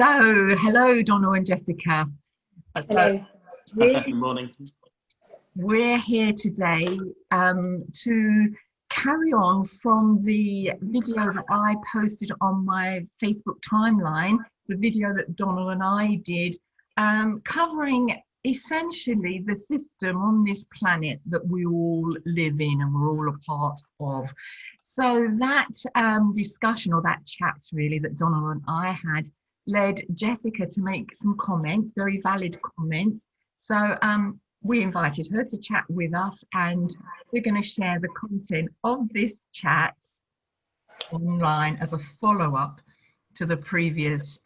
So, hello, Donna and Jessica. So, Hello. we're, Good morning. we're here today to carry on from the video that I posted on my Facebook timeline, the video that Donna and I did, covering essentially the system on this planet that we all live in and we're all a part of. So that discussion, or that chat really, that Donna and I had, led Jessica to make some comments, very valid comments. So we invited her to chat with us, and we're going to share the content of this chat online as a follow-up to the previous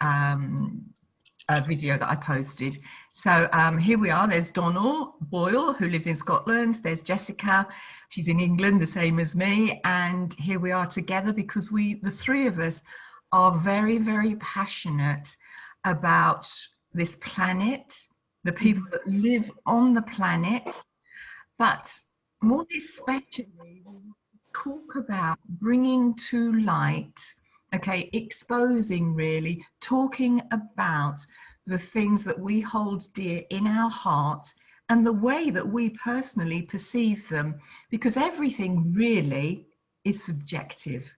video that I posted. So here we are. There's Donald Boyle, who lives in Scotland. There's Jessica. She's in England, the same as me. And here we are together because the three of us, are very, very passionate about this planet, the people that live on the planet, but more especially, we talk about bringing to light, okay, exposing really, talking about the things that we hold dear in our heart and the way that we personally perceive them, because everything really is subjective.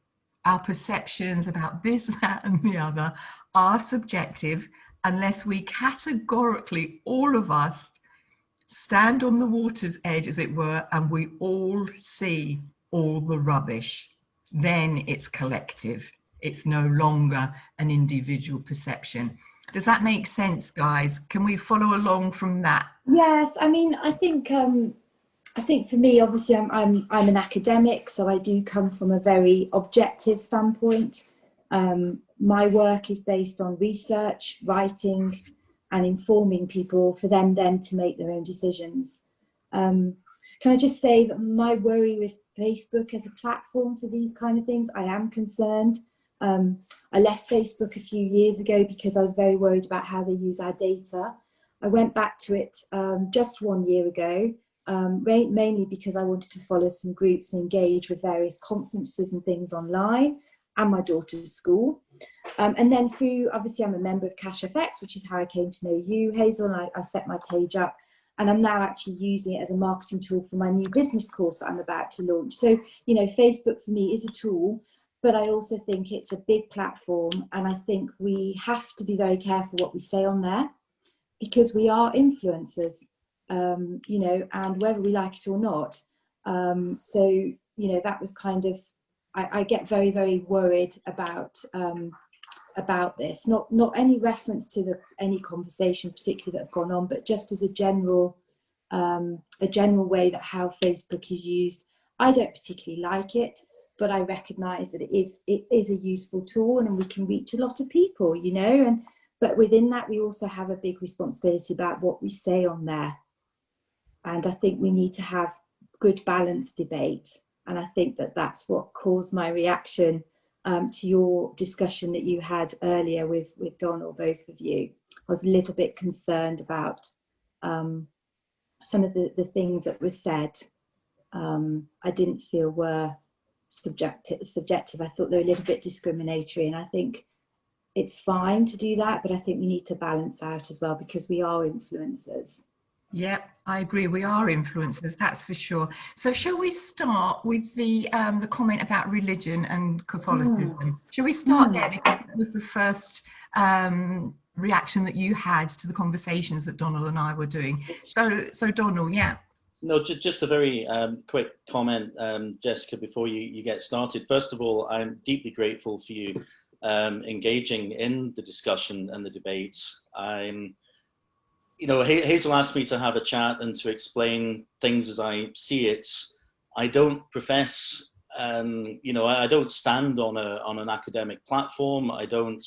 Our perceptions about this, that, and the other are subjective unless we categorically, all of us, stand on the water's edge, as it were, and we all see all the rubbish. Then it's collective. It's no longer an individual perception. Does that make sense, guys? Can we follow along from that? Yes, I think for me, obviously, I'm an academic, so I do come from a very objective standpoint. My work is based on research, writing, and informing people for them then to make their own decisions. Can I just say that my worry with Facebook as a platform for these kind of things, I am concerned. I left Facebook a few years ago because I was very worried about how they use our data. I went back to it just 1 year ago. Mainly because I wanted to follow some groups and engage with various conferences and things online and my daughter's school. And then through, obviously I'm a member of Cash FX, which is how I came to know you, Hazel, and I set my page up, and I'm now actually using it as a marketing tool for my new business course that I'm about to launch. So, you know, Facebook for me is a tool, but I also think it's a big platform, and I think we have to be very careful what we say on there, because we are influencers. You know, and whether we like it or not. So, you know, that was kind of, I get very, very worried about this. Not any reference to any conversation particularly that have gone on, but just as a general way that how Facebook is used. I don't particularly like it, but I recognise that it is a useful tool, and we can reach a lot of people, you know. But within that, we also have a big responsibility about what we say on there. And I think we need to have good balanced debate. And I think that that's what caused my reaction to your discussion that you had earlier with Donald, both of you. I was a little bit concerned about some of the things that were said. I didn't feel were subjective. I thought they were a little bit discriminatory. And I think it's fine to do that, but I think we need to balance out as well, because we are influencers. Yeah, I agree. We are influencers, that's for sure. So shall we start with the comment about religion and Catholicism? Shall we start there, because it was the first reaction that you had to the conversations that Donald and I were doing. So Donald, yeah. No, just a very quick comment, Jessica, before you get started. First of all, I'm deeply grateful for you engaging in the discussion and the debates. You know, Hazel asked me to have a chat and to explain things as I see it. I don't profess, you know, I don't stand on an academic platform. I don't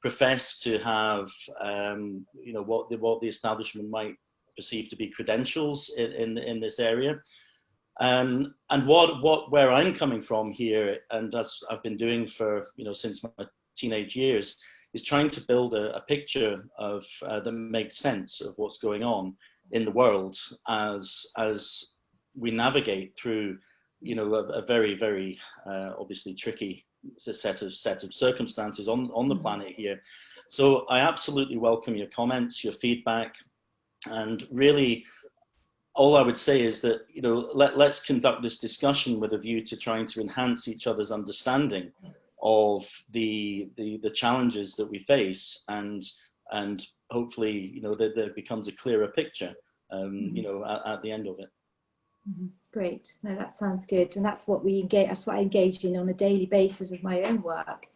profess to have, you know, what the establishment might perceive to be credentials in this area. And where I'm coming from here, and as I've been doing for, you know, since my teenage years, is trying to build a picture of that makes sense of what's going on in the world as we navigate through, you know, a very, very obviously tricky set of circumstances on the planet here. So I absolutely welcome your comments, your feedback, and really all I would say is that, you know, let's conduct this discussion with a view to trying to enhance each other's understanding of the challenges that we face, and hopefully, you know, there becomes a clearer picture, you know, at the end of it. Great. No, that sounds good. And that's what we engage. That's what I engage in on a daily basis with my own work,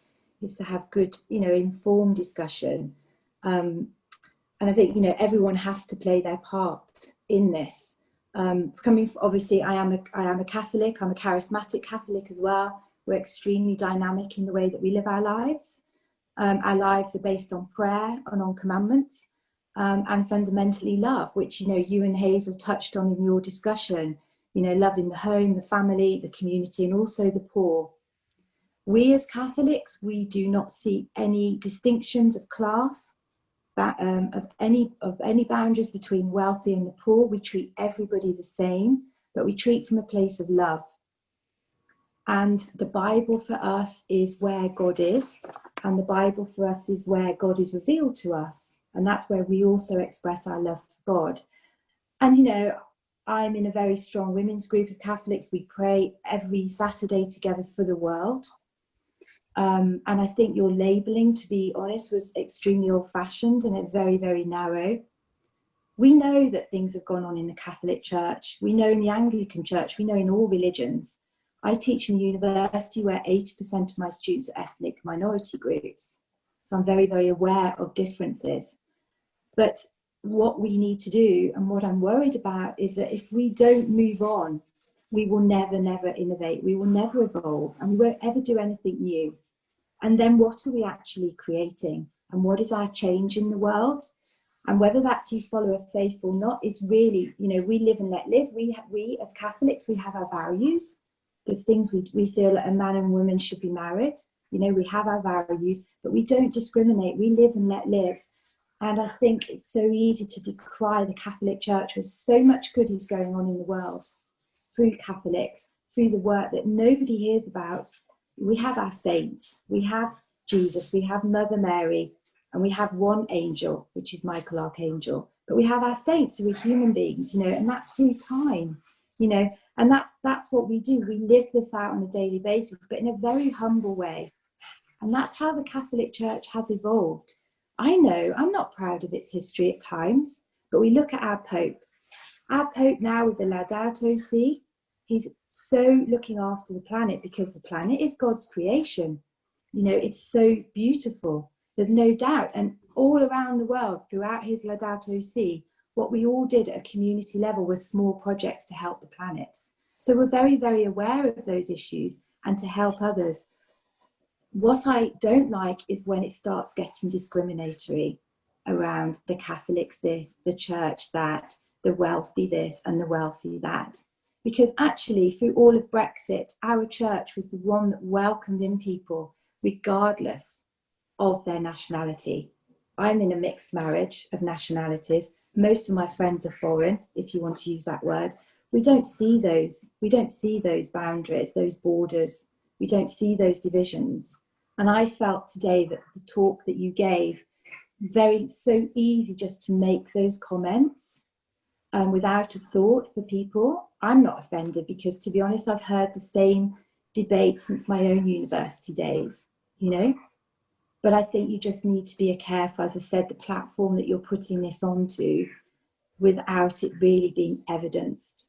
is to have good, you know, informed discussion. And I think, you know, everyone has to play their part in this. Obviously, I am a Catholic. I'm a charismatic Catholic as well. We're extremely dynamic in the way that we live our lives. Our lives are based on prayer and on commandments, and fundamentally love, which, you know, you and Hazel touched on in your discussion. You know, loving the home, the family, the community, and also the poor. We as Catholics, we do not see any distinctions of class, of any boundaries between wealthy and the poor. We treat everybody the same, but we treat from a place of love. And the Bible for us is where God is, and the Bible for us is where God is revealed to us, and that's where we also express our love for God. And, you know, I'm in a very strong women's group of Catholics. We pray every Saturday together for the world. And I think your labelling, to be honest, was extremely old-fashioned and very, very narrow. We know that things have gone on in the Catholic Church. We know in the Anglican Church. We know in all religions. I teach in a university where 80% of my students are ethnic minority groups. So I'm very, very aware of differences. But what we need to do, and what I'm worried about, is that if we don't move on, we will never, never innovate. We will never evolve, and we won't ever do anything new. And then what are we actually creating? And what is our change in the world? And whether that's you follow a faith or not, it's really, you know, we live and let live. We as Catholics, we have our values. There's things we feel that a man and woman should be married. You know, we have our values, but we don't discriminate. We live and let live. And I think it's so easy to decry the Catholic Church, with so much good is going on in the world through Catholics, through the work that nobody hears about. We have our saints, we have Jesus, we have Mother Mary, and we have one angel, which is Michael Archangel. But we have our saints who are human beings, you know, and that's through time, you know, and that's what we do. We live this out on a daily basis, but in a very humble way. And that's how the Catholic Church has evolved. I know I'm not proud of its history at times, but we look at our Pope. Our Pope now with the Laudato Si, he's so looking after the planet, because the planet is God's creation. You know, it's so beautiful. There's no doubt. And all around the world, throughout his Laudato Si, what we all did at a community level was small projects to help the planet. So we're very, very aware of those issues and to help others. What I don't like is when it starts getting discriminatory around the Catholics this, the church that, the wealthy this and the wealthy that. Because actually, through all of Brexit, our church was the one that welcomed in people regardless of their nationality. I'm in a mixed marriage of nationalities. Most of my friends are foreign, if you want to use that word. We don't see those boundaries, those borders. We don't see those divisions. And I felt today that the talk that you gave, so easy just to make those comments without a thought for people. I'm not offended, because to be honest, I've heard the same debate since my own university days, you know. But I think you just need to be careful, as I said, the platform that you're putting this onto, without it really being evidenced.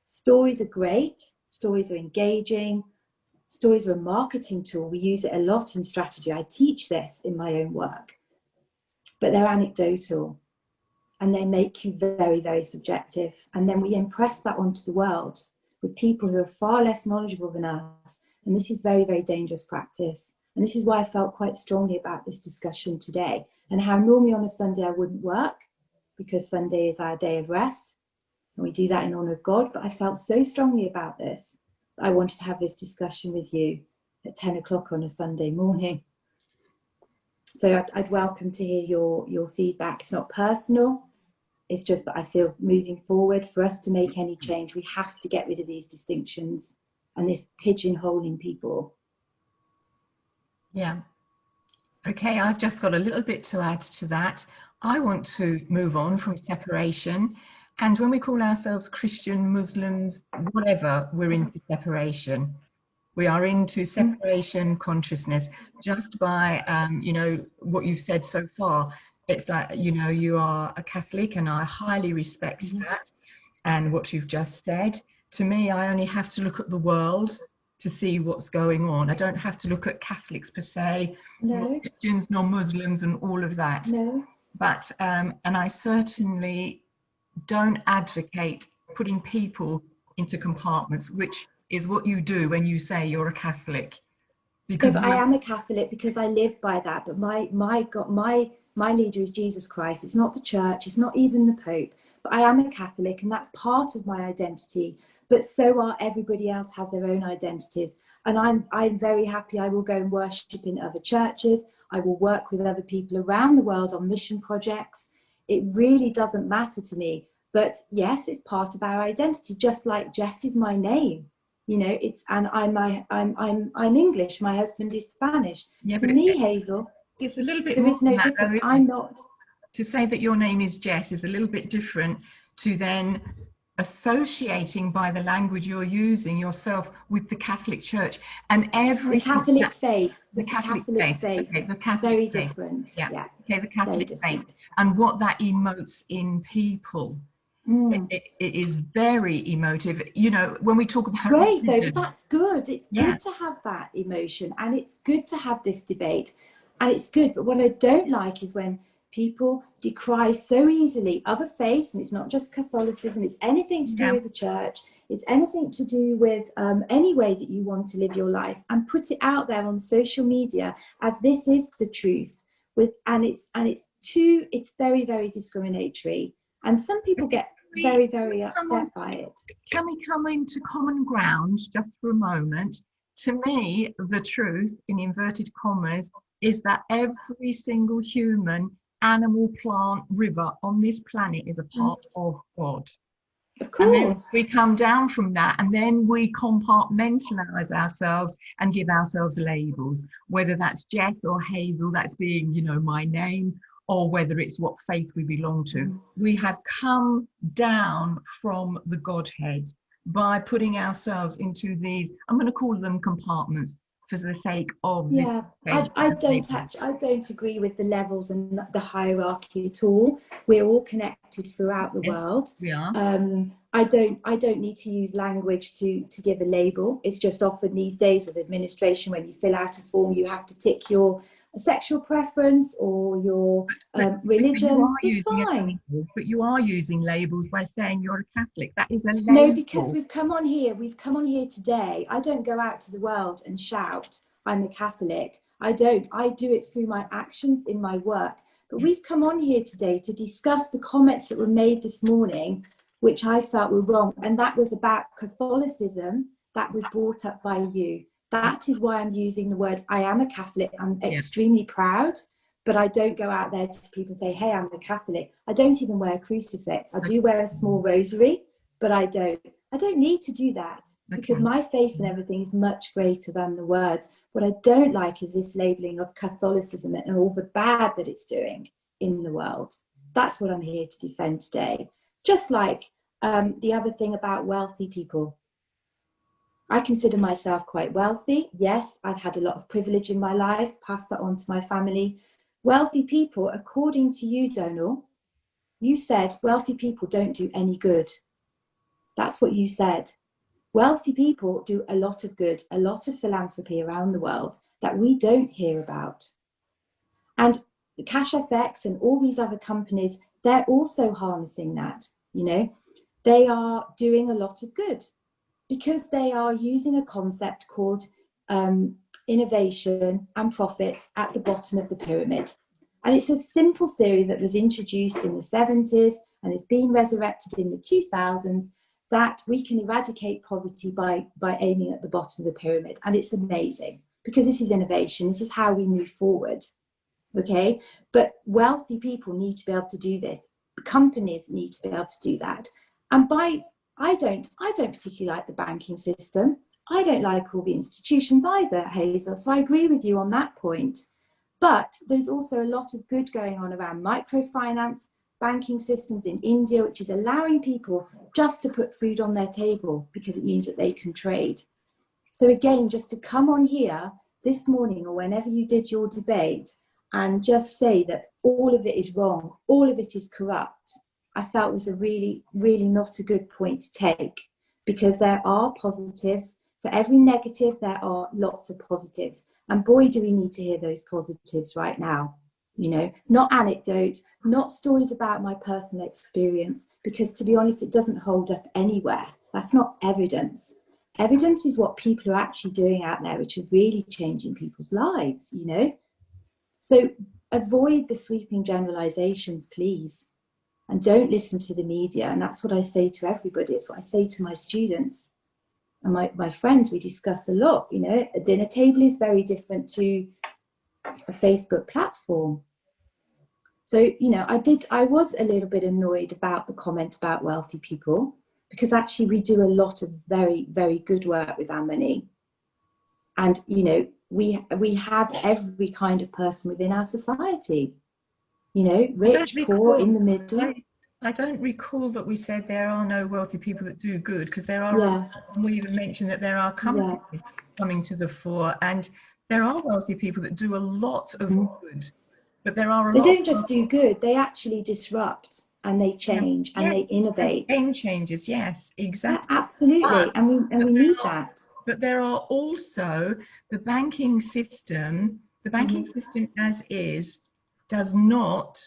Stories are great, stories are engaging, stories are a marketing tool. We use it a lot in strategy. I teach this in my own work, but they're anecdotal and they make you very, very subjective. And then we impress that onto the world with people who are far less knowledgeable than us. And this is very, very dangerous practice. And this is why I felt quite strongly about this discussion today, and how normally on a Sunday I wouldn't work, because Sunday is our day of rest and we do that in honour of God. But I felt so strongly about this that I wanted to have this discussion with you at 10 o'clock on a Sunday morning. So I'd welcome to hear your feedback. It's not personal. It's just that I feel moving forward, for us to make any change, we have to get rid of these distinctions and this pigeonholing people. Yeah. Okay, I've just got a little bit to add to that. I want to move on from separation. And when we call ourselves Christian, Muslims, whatever, we're into separation. We are into separation consciousness just by, what you've said so far. It's like, you are a Catholic, and I highly respect that. And what you've just said, to me, I only have to look at the world to see what's going on. I don't have to look at Catholics per se, nor No, Christians, nor Muslims, and all of that. no. But and I certainly don't advocate putting people into compartments, which is what you do when you say you're a Catholic. Because Because I am a Catholic, because I live by that. But my God, my leader is Jesus Christ. It's not the church. It's not even the Pope. But I am a Catholic, and that's part of my identity. But so are everybody else has their own identities. And I'm very happy. I will go and worship in other churches. I will work with other people around the world on mission projects. It really doesn't matter to me. But yes, it's part of our identity. Just like Jess is my name. It's, and I'm English. My husband is Spanish. yeah, For but me, Hazel, it's a little bit there more is than no that, though, difference. isn't I'm it? not. To say that your name is Jess is a little bit different to then associating by the language you're using yourself with the Catholic Church and The everything Catholic that faith. the With the Catholic Catholic faith, faith, okay, the it's Catholic very faith, different. yeah, Yeah, okay, the very Catholic faith, different. and what that emotes in people. Mm. It is very emotive. When we talk about Great, though, but religion, that's good. It's yeah, good to have that emotion, and it's good to have this debate, and it's good. But what I don't like is when people decry so easily other faiths, and it's not just Catholicism, it's anything to do yeah, with the church, it's anything to do with any way that you want to live your life, and put it out there on social media as this is the truth. It's very, very discriminatory, and some people get we very, very come on. upset by it. Can we come into common ground just for a moment? To me, the truth, in inverted commas, is that every single human, animal, plant, river on this planet is a part of God. Of And then course. we come down from that, and then we compartmentalize ourselves and give ourselves labels, whether that's Jess or Hazel, that's being, my name, or whether it's what faith we belong to. We have come down from the Godhead by putting ourselves into these, I'm going to call them compartments for the sake of this Yeah, I don't agree with the levels and the hierarchy at all. We're all connected throughout the Yes, world. we are. I don't need to use language to give a label. It's just often these days with administration, when you fill out a form, you have to tick your sexual preference or your religion. It's fine. But you are using labels by saying you're a Catholic. That is a No, because label. we've come on here today. I don't go out to the world and shout, I'm a Catholic. I don't. I do it through my actions in my work. But we've come on here today to discuss the comments that were made this morning, which I felt were wrong. And that was about Catholicism that was brought up by you. That is why I'm using the word, I am a Catholic. I'm extremely proud. But I don't go out there to people and say, hey, I'm a Catholic. I don't even wear a crucifix. I do wear a small rosary, but I don't need to do that because my faith and everything is much greater than the words. What I don't like is this labeling of Catholicism and all the bad that it's doing in the world. That's what I'm here to defend today. Just like the other thing about wealthy people. I consider myself quite wealthy. Yes, I've had a lot of privilege in my life, passed that on to my family. Wealthy people, according to you, Donal, you said wealthy people don't do any good. That's what you said. Wealthy people do a lot of good, a lot of philanthropy around the world that we don't hear about. And the Cash FX and all these other companies, they're also harnessing that. They are doing a lot of good because they are using a concept called innovation and profits at the bottom of the pyramid. And it's a simple theory that was introduced in the 70s and it's been resurrected in the 2000s, that we can eradicate poverty by aiming at the bottom of the pyramid. And it's amazing because this is innovation. This is how we move forward. Okay. But wealthy people need to be able to do this. Companies need to be able to do that. And I don't particularly like the banking system. I don't like all the institutions either, Hazel. So I agree with you on that point. But there's also a lot of good going on around microfinance, banking systems in India, which is allowing people just to put food on their table because it means that they can trade. So again, just to come on here this morning or whenever you did your debate and just say that all of it is wrong, all of it is corrupt, I felt was a really, really not a good point to take, because there are positives. For every negative, there are lots of positives. And boy, do we need to hear those positives right now. You know, not anecdotes, not stories about my personal experience, because to be honest, it doesn't hold up anywhere. That's not evidence. Evidence is what people are actually doing out there, which are really changing people's lives, you know. So avoid the sweeping generalizations, please. And don't listen to the media. And that's what I say to everybody. It's what I say to my students and my friends. We discuss a lot, you know. A dinner table is very different to a Facebook platform. So, you know, I was a little bit annoyed about the comment about wealthy people, because actually we do a lot of very, very good work with our money. And, you know, we have every kind of person within our society, you know, rich, poor, in the middle. I don't recall that we said there are no wealthy people that do good, because there are, yeah. We even mentioned that there are companies coming to the fore, and there are wealthy people that do a lot of good. But there are they don't just do good, they actually disrupt and they change and they innovate. Game changers, yes, exactly. Yeah, absolutely. And we need that. But there are also the banking system. The banking system as is does not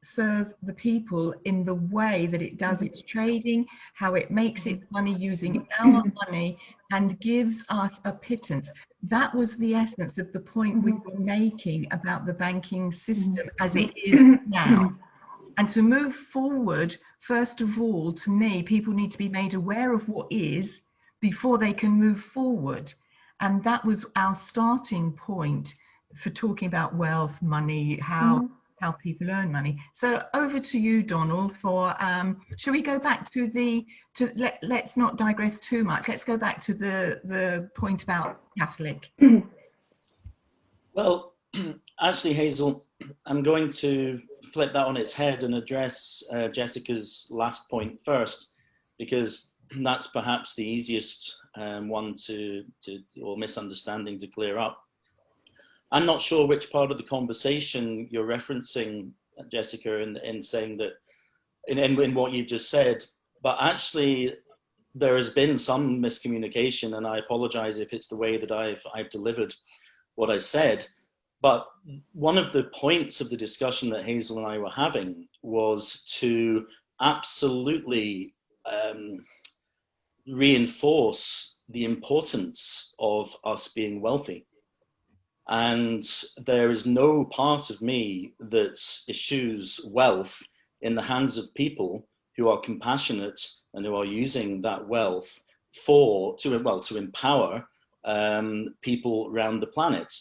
serve the people in the way that it does its trading, how it makes its money using our money and gives us a pittance. That was the essence of the point we were making about the banking system as it is now. And to move forward, first of all, to me, people need to be made aware of what is before they can move forward. And that was our starting point for talking about wealth, money, how people earn money. So over to you, Donald, for, shall we go back to let's not digress too much. Let's go back to the point about Catholic. Well, actually, Hazel, I'm going to flip that on its head and address Jessica's last point first, because that's perhaps the easiest one or misunderstanding to clear up. I'm not sure which part of the conversation you're referencing, Jessica, in saying that, in what you've just said, but actually there has been some miscommunication, and I apologize if it's the way that I've delivered what I said. But one of the points of the discussion that Hazel and I were having was to absolutely reinforce the importance of us being wealthy. And there is no part of me that eschews wealth in the hands of people who are compassionate and who are using that wealth to empower people around the planet.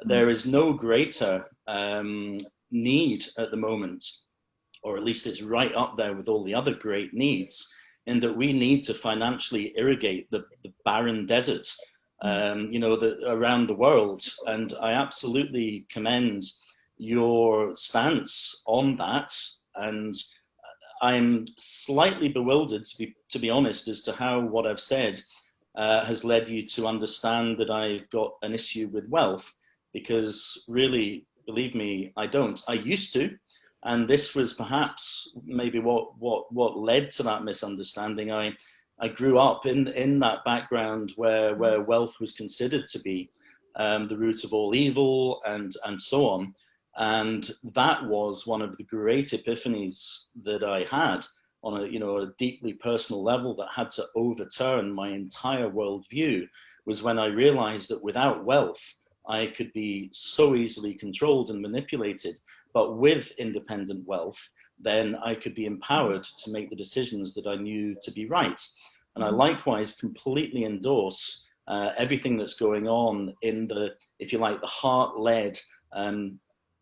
There is no greater need at the moment, or at least it's right up there with all the other great needs, in that we need to financially irrigate the barren desert, around the world. And I absolutely commend your stance on that. And I'm slightly bewildered, to be honest, as to how what I've said has led you to understand that I've got an issue with wealth, because really, believe me, I don't. I used to, and this was perhaps maybe what led to that misunderstanding. I grew up in that background where wealth was considered to be the root of all evil and so on. And that was one of the great epiphanies that I had on a deeply personal level that had to overturn my entire worldview, was when I realized that without wealth, I could be so easily controlled and manipulated. But with independent wealth, then I could be empowered to make the decisions that I knew to be right. And I likewise completely endorse everything that's going on in the, if you like, the heart-led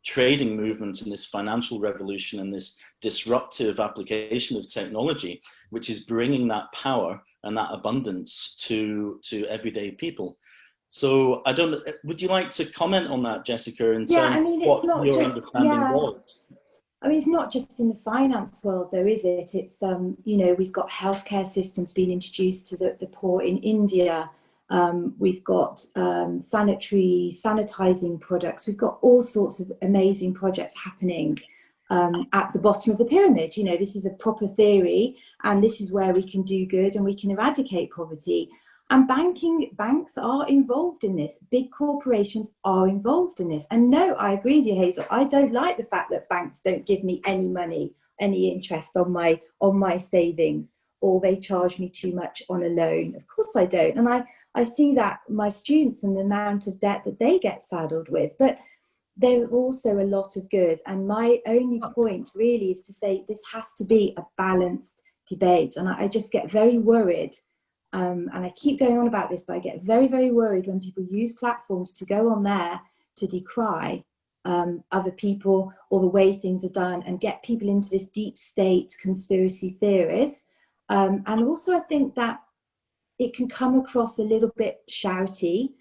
trading movement and this financial revolution and this disruptive application of technology, which is bringing that power and that abundance to everyday people. So I don't know, would you like to comment on that, Jessica, in Yeah, terms I mean, of it's what not your just, understanding yeah. was? I mean, it's not just in the finance world, though, is it? It's, you know, we've got healthcare systems being introduced to the poor in India. We've got sanitizing products. We've got all sorts of amazing projects happening at the bottom of the pyramid. You know, this is a proper theory, and this is where we can do good and we can eradicate poverty. And banks are involved in this. Big corporations are involved in this. And no, I agree with you, Hazel. I don't like the fact that banks don't give me any money, any interest on my savings, or they charge me too much on a loan. Of course I don't. And I see that my students and the amount of debt that they get saddled with. But there's also a lot of good. And my only point really is to say this has to be a balanced debate. And I just get very worried. And I keep going on about this, but I get very, very worried when people use platforms to go on there to decry other people or the way things are done and get people into this deep state conspiracy theories. And also I think that it can come across a little bit shouty,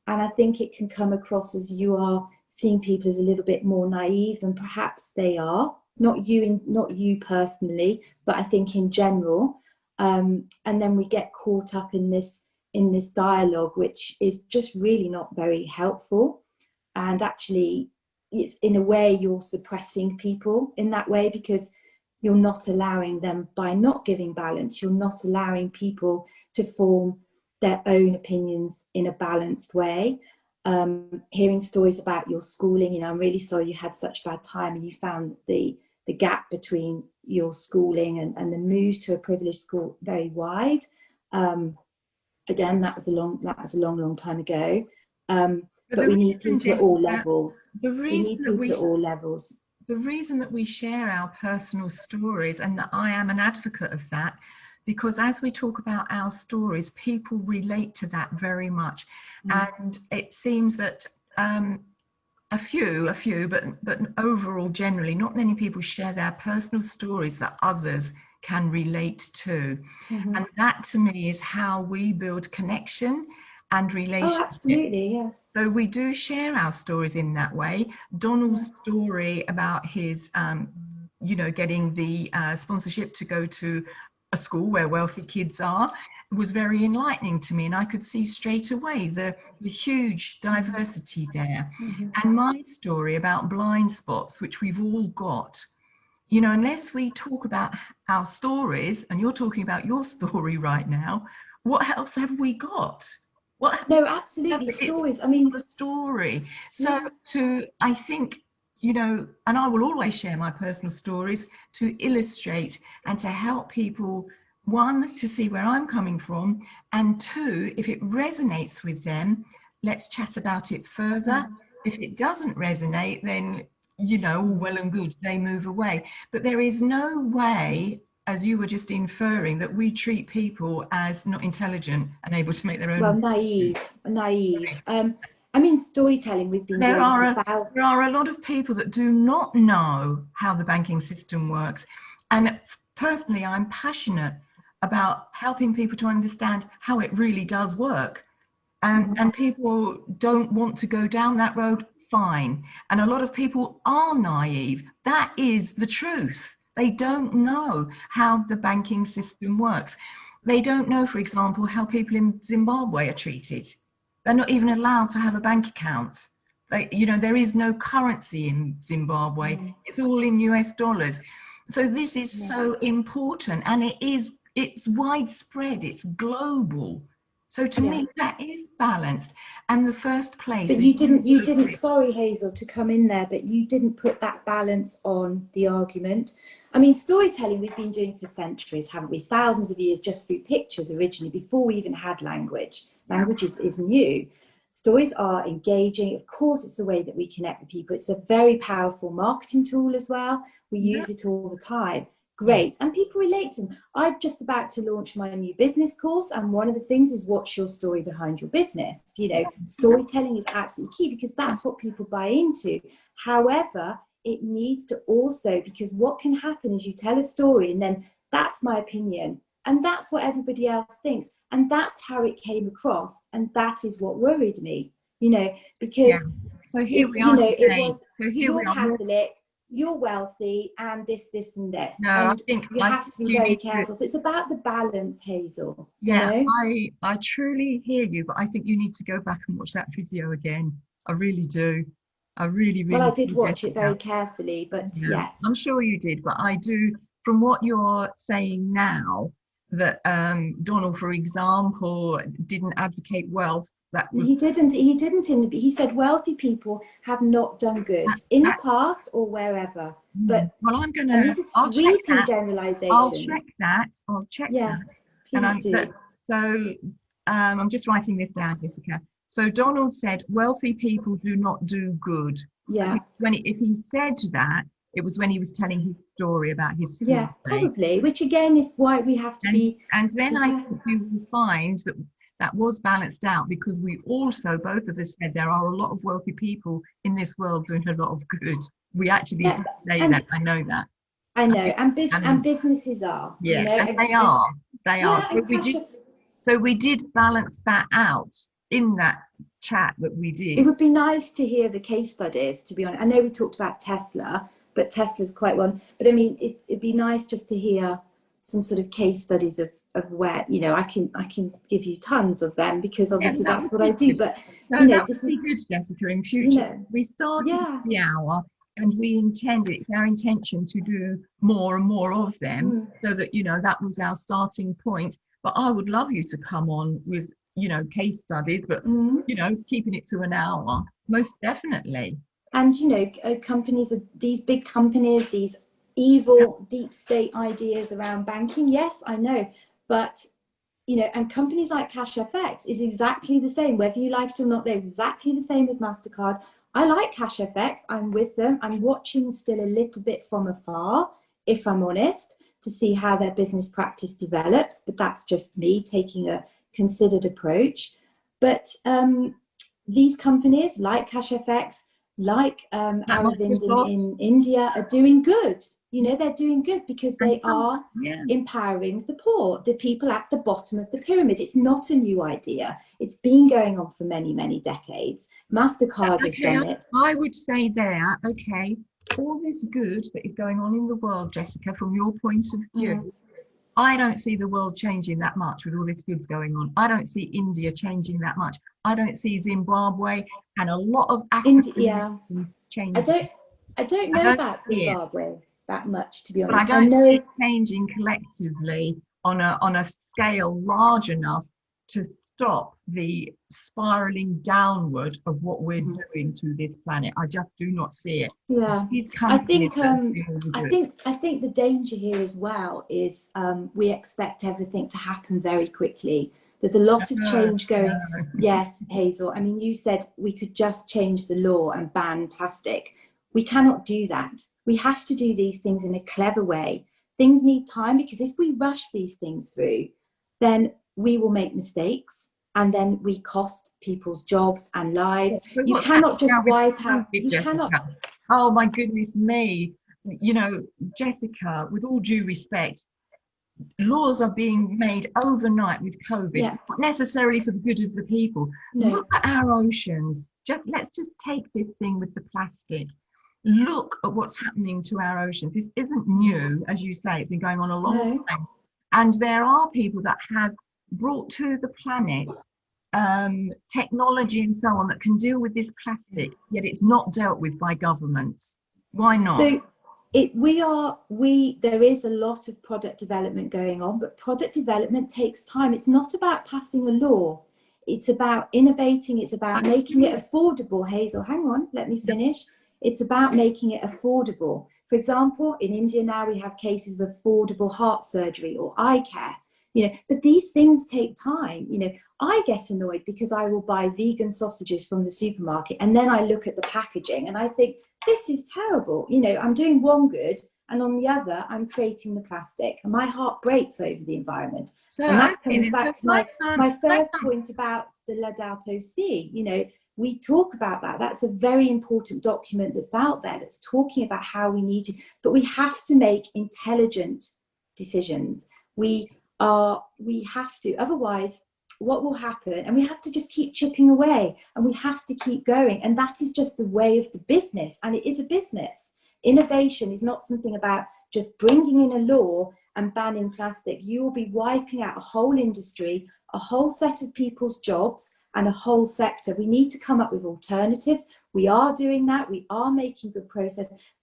and I think it can come across as you are seeing people as a little bit more naive than perhaps they are. Not you personally, but I think in general. And then we get caught up in this dialogue, which is just really not very helpful. And actually, it's in a way you're suppressing people in that way, because you're not allowing them, by not giving balance, you're not allowing people to form their own opinions in a balanced way. Hearing stories about your schooling, you know, I'm really sorry you had such bad time and you found the gap between your schooling and the move to a privileged school very wide. Again, that was a long time ago. But we need people at all levels. We need people at all levels. The reason that we share our personal stories, and that I am an advocate of that, because as we talk about our stories, people relate to that very much. And it seems that a few, but overall, generally, not many people share their personal stories that others can relate to. And that, to me, is how we build connection and relationship. Oh, absolutely, yeah. So we do share our stories in that way. Donald's story about his, you know, getting the sponsorship to go to a school where wealthy kids are was very enlightening to me, and I could see straight away the huge diversity there. And my story about blind spots, which we've all got, you know, unless we talk about our stories, and you're talking about your story right now, what else have we got? No, absolutely, stories. I mean, the story. So I think, you know, and I will always share my personal stories to illustrate and to help people, one, to see where I'm coming from, and two, if it resonates with them, let's chat about it further. If it doesn't resonate, then, you know, well and good, they move away. But there is no way, as you were just inferring, that we treat people as not intelligent and able to make their own. Well, naive. I mean, storytelling we've been doing for about... There are a lot of people that do not know how the banking system works. And personally, I'm passionate about helping people to understand how it really does work. And people don't want to go down that road, fine. And a lot of people are naive. That is the truth. They don't know how the banking system works. They don't know, for example, how people in Zimbabwe are treated. They're not even allowed to have a bank account. You know, there is no currency in Zimbabwe. It's all in US dollars. So this is so important, and it's widespread, it's global. So to me, that is balanced. And the first place... But you didn't, sorry, Hazel, to come in there, but you didn't put that balance on the argument. I mean, storytelling we've been doing for centuries, haven't we? Thousands of years, just through pictures originally, before we even had language. Language is new. Stories are engaging. Of course, it's the way that we connect with people. It's a very powerful marketing tool as well. We use it all the time. Great. And people relate to them. I'm just about to launch my new business course, and one of the things is what's your story behind your business. You know, storytelling is absolutely key because that's what people buy into. However, it needs to also, because what can happen is you tell a story and then that's my opinion. And that's what everybody else thinks. And that's how it came across. And that is what worried me, you know, because so here we you are know, today. it was, so here you're we are. Catholic, you're wealthy, and this, and this. No, and I think you have to be very careful. So it's about the balance, Hazel. Yeah, you know? I truly hear you, but I think you need to go back and watch that video again. I really do. I really, Well, I really did do, watch it very Jessica. carefully, but Yeah, yes. I'm sure you did, but I do, from what you're saying now, that Donald, for example, didn't advocate wealth. That was He didn't. He said wealthy people have not done good in the past or wherever. But well, and these are I'll check sweeping that. generalizations. I'll check Yes, that. please do. So I'm just writing this down, Jessica. So Donald said, wealthy people do not do good. Yeah. If he said that, it was when he was telling his story about his school Yeah, day. probably. Which again is why we have to be. And then I think you will find that that was balanced out, because we also, both of us, said there are a lot of wealthy people in this world doing a lot of good. We actually did say that. I know that. I know, and businesses are. Yeah, you know, and they are. They are. Yeah, So we did balance that out in that chat that we did. It would be nice to hear the case studies, to be honest. I know we talked about Tesla, but Tesla's quite one. But I mean, it'd be nice just to hear some sort of case studies of where, you know, I can give you tons of them, because obviously that's what I do. But you know, this is good, Jessica. In future, we started the hour, and we intended, our intention to do more and more of them, so that, you know, that was our starting point. But I would love you to come on with, you know, case studies, but you know, keeping it to an hour, most definitely. And you know, companies, these big companies, these evil deep state ideas around banking. Yes, I know, but you know, and companies like CashFX is exactly the same, whether you like it or not. They're exactly the same as MasterCard. I like CashFX. I'm with them. I'm watching still a little bit from afar, if I'm honest, to see how their business practice develops. But that's just me taking a considered approach. But these companies like CashFX, like Aravind in India, are doing good. You know, they're doing good because they are empowering the poor, the people at the bottom of the pyramid. It's not a new idea. It's been going on for many, many decades. MasterCard has done it. I would say there, all this good that is going on in the world, Jessica, from your point of view, I don't see the world changing that much with all this goods going on. I don't see India changing that much. I don't see Zimbabwe and a lot of African nations changing. I don't know about Zimbabwe that much, to be honest. But I don't see it changing collectively on a scale large enough to stop the spiraling downward of what we're doing to this planet. I just do not see it. Yeah, I think the danger here as well is we expect everything to happen very quickly. There's a lot of change going. Yes, Hazel. I mean, you said we could just change the law and ban plastic. We cannot do that. We have to do these things in a clever way. Things need time, because if we rush these things through, then we will make mistakes, and then we cost people's jobs and lives. You cannot just wipe out. You cannot. Oh my goodness me! You know, Jessica, with all due respect, laws are being made overnight with COVID, not necessarily for the good of the people. Look at our oceans. Let's just take this thing with the plastic. Look at what's happening to our oceans. This isn't new, as you say. It's been going on a long time. And there are people that have brought to the planet technology and so on that can deal with this plastic, yet it's not dealt with by governments. Why not? So there is a lot of product development going on, but product development takes time. It's not about passing a law. It's about innovating. It's about making it affordable. Hazel, hang on, let me finish. It's about making it affordable. For example, in India now we have cases of affordable heart surgery or eye care. You know, but these things take time. You know, I get annoyed because I will buy vegan sausages from the supermarket, and then I look at the packaging and I think, this is terrible. You know, I'm doing one good, and on the other, I'm creating the plastic, and my heart breaks over the environment. So and that comes back to my first point about the Laudato Si. You know, we talk about that. That's a very important document that's out there that's talking about how we need to, but we have to make intelligent decisions. We we have to, otherwise what will happen, and we have to just keep chipping away, and we have to keep going, and that is just the way of the business, and it is a business. Innovation is not something about just bringing in a law and banning plastic. You will be wiping out a whole industry, a whole set of people's jobs, and a whole sector. We need to come up with alternatives. We are doing that. We are making good progress,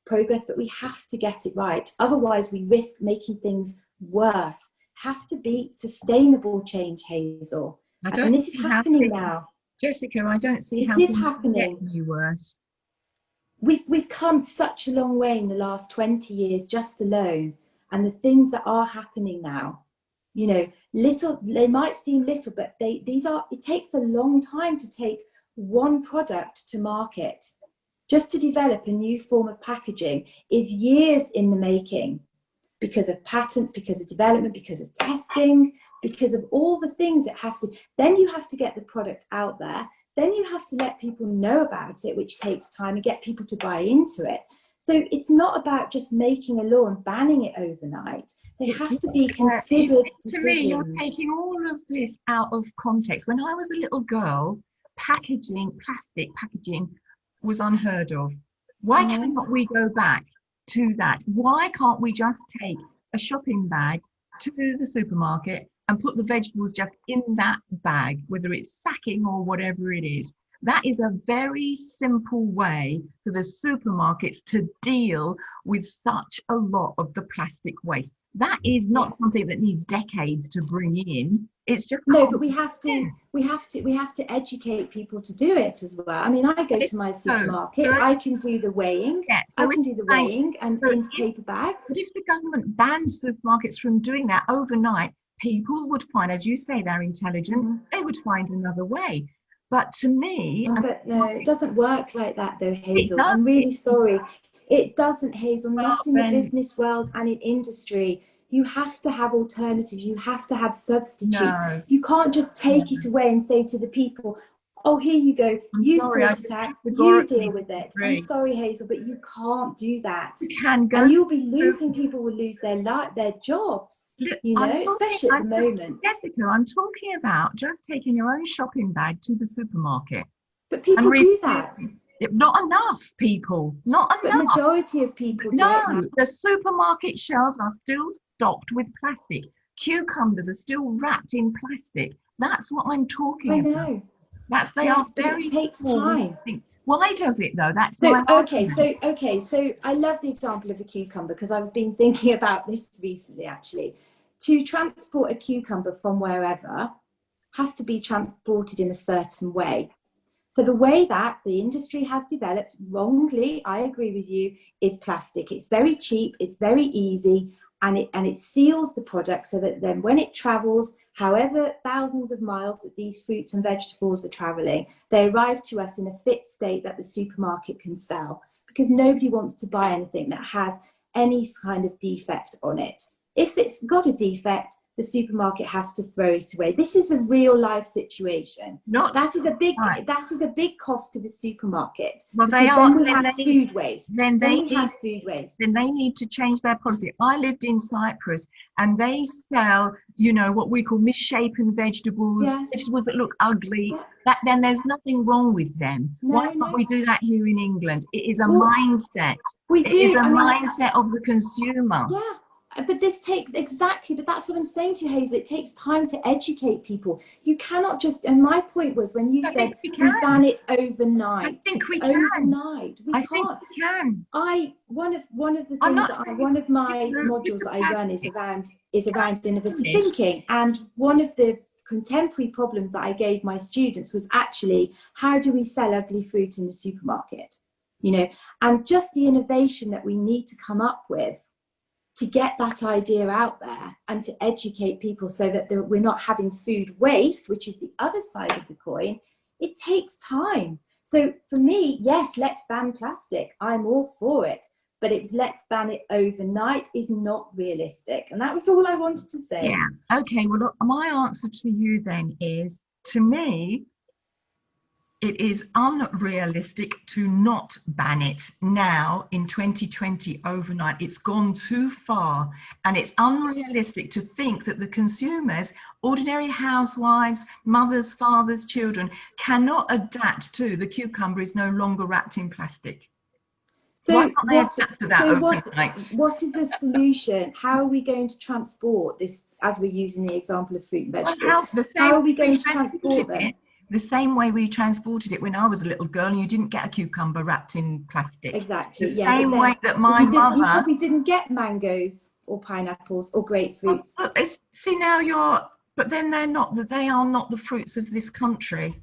but we have to get it right. Otherwise, we risk making things worse. Has to be sustainable change, Hazel. And this is happening now. Jessica, I don't see how it is happening. Any worse. We've come such a long way in the last 20 years just alone, and the things that are happening now, you know, little, they might seem little, but it takes a long time to take one product to market. Just to develop a new form of packaging is years in the making, because of patents, because of development, because of testing, because of all the things it has to. Then you have to get the product out there. Then you have to let people know about it, which takes time, and get people to buy into it. So it's not about just making a law and banning it overnight. They have to be considered decisions. To me, you're taking all of this out of context. When I was a little girl, plastic packaging was unheard of. Why cannot we go back to that? Why can't we just take a shopping bag to the supermarket and put the vegetables just in that bag, whether it's sacking or whatever it is? That is a very simple way for the supermarkets to deal with such a lot of the plastic waste. That is not something that needs decades to bring in. It's just but we have to educate people to do it as well. I mean, I go to my supermarket, I can do the weighing, I can do the weighing and into paper bags. But if the government bans supermarkets from doing that overnight, people would find, as you say, they're intelligent, they would find another way. But to me... But no, it doesn't work like that though, Hazel. I'm really sorry. It doesn't, Hazel, not in the business world and in industry. You have to have alternatives. You have to have substitutes. No. You can't just take it away and say to the people, oh, here you go. You sort it out. You deal with it. I'm sorry, Hazel, but you can't do that. You can go. And you'll be losing, people will lose their jobs, you know, especially at the moment. Jessica, I'm talking about just taking your own shopping bag to the supermarket. But people do that. Not enough people. Not enough. But majority of people do it now. The supermarket shelves are still stocked with plastic. Cucumbers are still wrapped in plastic. That's what I'm talking about. I know. It takes time. Why does it though? That's so so I love the example of a cucumber, because I've been thinking about this recently actually. To transport a cucumber from wherever has to be transported in a certain way. So the way that the industry has developed, wrongly, I agree with you, is plastic. It's very cheap, it's very easy, and it seals the product so that then when it travels, however thousands of miles that these fruits and vegetables are traveling, they arrive to us in a fit state that the supermarket can sell, because nobody wants to buy anything that has any kind of defect on it. If it's got a defect, the supermarket has to throw it away. This is a real life situation. That is a big cost to the supermarket. Well, then we have food waste. Then they need to change their policy. I lived in Cyprus, and they sell, you know, what we call misshapen vegetables, vegetables that look ugly. Then there's nothing wrong with them. Why can't we do that here in England? It is a mindset. It is a mindset of the consumer. Yeah. But this takes but that's what I'm saying to you, Hazel. It takes time to educate people. You cannot just, and my point was when you said we ban it overnight. I think we can. Overnight. We can't. We can. One of the things one of my modules that I run is around innovative thinking. And one of the contemporary problems that I gave my students was actually, how do we sell ugly fruit in the supermarket? You know, and just the innovation that we need to come up with to get that idea out there and to educate people so that we're not having food waste, which is the other side of the coin. It takes time. So for me, yes, let's ban plastic. I'm all for it. But let's ban it overnight is not realistic. And that was all I wanted to say. Yeah. Okay. Well, look, my answer to you then is, to me, it is unrealistic to not ban it now in 2020 overnight. It's gone too far, and it's unrealistic to think that the consumers, ordinary housewives, mothers, fathers, children, cannot adapt to the cucumber is no longer wrapped in plastic. So What is the solution? How are we going to transport this, as we're using the example of fruit and vegetables? How are we going to transport them? The same way we transported it when I was a little girl, and you didn't get a cucumber wrapped in plastic. Exactly. The same way that my mother... You probably didn't get mangoes or pineapples or grapefruits. See, now but then they are not the fruits of this country.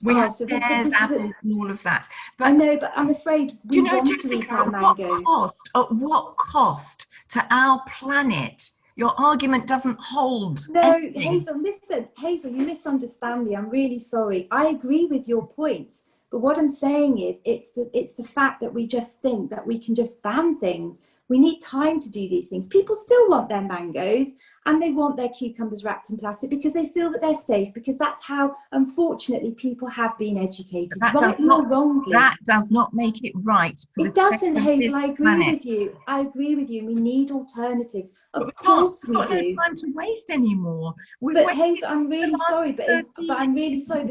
We have pears, apples, and all of that. But I know, but I'm afraid we want to eat our mangoes. At what cost to our planet? Your argument doesn't hold. No, anything. Hazel, listen. Hazel, you misunderstand me. I'm really sorry. I agree with your points. But what I'm saying is it's the fact that we just think that we can just ban things. We need time to do these things. People still want their mangoes and they want their cucumbers wrapped in plastic because they feel that they're safe, because that's how, unfortunately, people have been educated, rightly or wrongly. That does not make it right. It doesn't, Hazel. I agree with you. I agree with you. We need alternatives. Of course we do. We've got no time to waste anymore. But Hazel, I'm really sorry, but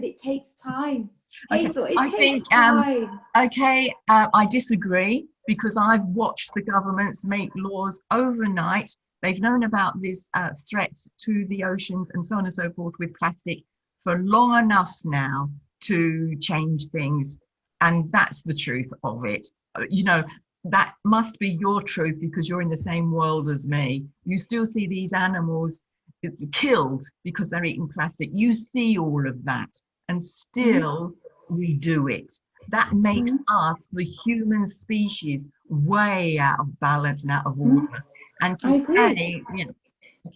it takes time. Hazel, it takes time. I disagree, because I've watched the governments make laws overnight. They've known about this threats to the oceans and so on and so forth with plastic for long enough now to change things. And that's the truth of it. You know, that must be your truth because you're in the same world as me. You still see these animals killed because they're eating plastic. You see all of that, and still we do it. That makes us, the human species, way out of balance and out of order. And I agree.